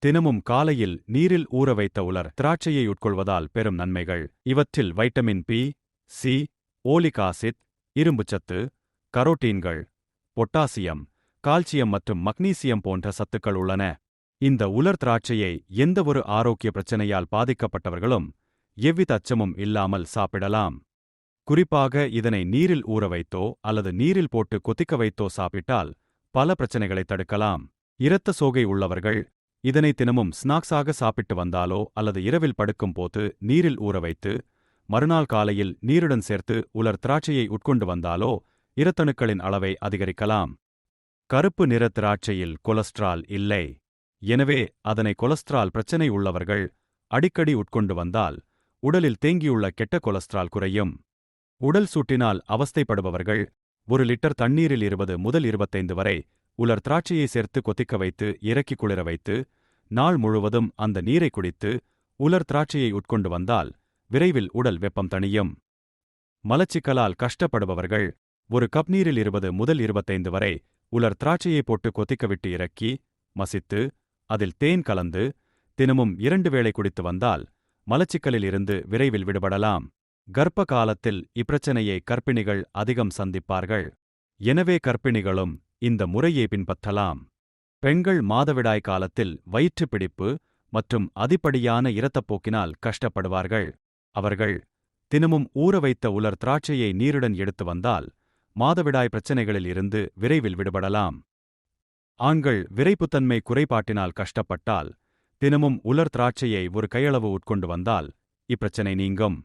தினமும் காலையில் நீரில் ஊற வைத்த உலர் திராட்சையை உட்கொள்வதால் பெறும் நன்மைகள். இவற்றில் vitamin B, C, oleic acid, இரும்புச்சத்து, கரோட்டீன்கள், பொட்டாசியம், கால்சியம் மற்றும் மக்னீசியம் போன்ற சத்துக்கள் உள்ளன. இந்த உலர் திராட்சையை எந்தவொரு ஆரோக்கிய பிரச்சனையால் பாதிக்கப்பட்டவர்களும் எவ்வித அச்சமும் இல்லாமல் சாப்பிடலாம். குறிப்பாக இதனை நீரில் ஊற வைத்தோ அல்லது நீரில் போட்டு கொதிக்க வைத்தோ சாப்பிட்டால் பல பிரச்சனைகளை தடுக்கலாம். இரத்த சோகை உள்ளவர்கள் இதனை தினமும் ஸ்நாக்ஸாக சாப்பிட்டு வந்தாலோ அல்லது இரவில் படுக்கும் போது நீரில் ஊற வைத்து மறுநாள் காலையில் நீருடன் சேர்த்து உலர் திராட்சையை உட்கொண்டு வந்தாலோ இரத்தணுக்களின் அளவை அதிகரிக்கலாம். கருப்பு நிற திராட்சையில் கொலஸ்ட்ரால் இல்லை. எனவே அதனை கொலஸ்ட்ரால் பிரச்சனை உள்ளவர்கள் அடிக்கடி உட்கொண்டு வந்தால் உடலில் தேங்கியுள்ள கெட்ட கொலஸ்ட்ரால் குறையும். உடல் சூட்டினால் அவஸ்தைப்படுபவர்கள் 1 லிட்டர் தண்ணீரில் 20 முதல் 25 வரை உலர் திராட்சையை சேர்த்து கொதிக்க வைத்து இறக்கி குளிர வைத்து நாள் முழுவதும் அந்த நீரை குடித்து உலர் திராட்சையை உட்கொண்டு வந்தால் விரைவில் உடல் வெப்பம் தணியும். மலச்சிக்கலால் கஷ்டப்படுபவர்கள் 1 கப் நீரில் 20 முதல் 25 வரை உலர் திராட்சையை போட்டு கொதிக்கவிட்டு இறக்கி மசித்து அதில் தேன் கலந்து தினமும் 2 வேளை குடித்து வந்தால் மலச்சிக்கலில் இருந்து விரைவில் விடுபடலாம். கர்ப்ப காலத்தில் இப்பிரச்சனையை கர்ப்பிணிகள் அதிகம் சந்திப்பார்கள். எனவே கர்ப்பிணிகளும் இந்த முறையை பின்பற்றலாம். பெண்கள் மாதவிடாய் காலத்தில் வயிற்றுப்பிடிப்பு மற்றும் அதிகப்படியான இரத்தப்போக்கினால் கஷ்டப்படுவார்கள். அவர்கள் தினமும் ஊற வைத்த உலர் திராட்சையை நீருடன் எடுத்து வந்தால் மாதவிடாய் பிரச்சனைகளில் இருந்து விரைவில் விடுபடலாம். ஆண்கள் விரைப்புத்தன்மை குறைபாட்டினால் கஷ்டப்பட்டால் தினமும் உலர் திராட்சையை 1 கையளவு உட்கொண்டு வந்தால் இப்பிரச்சனை நீங்கும்.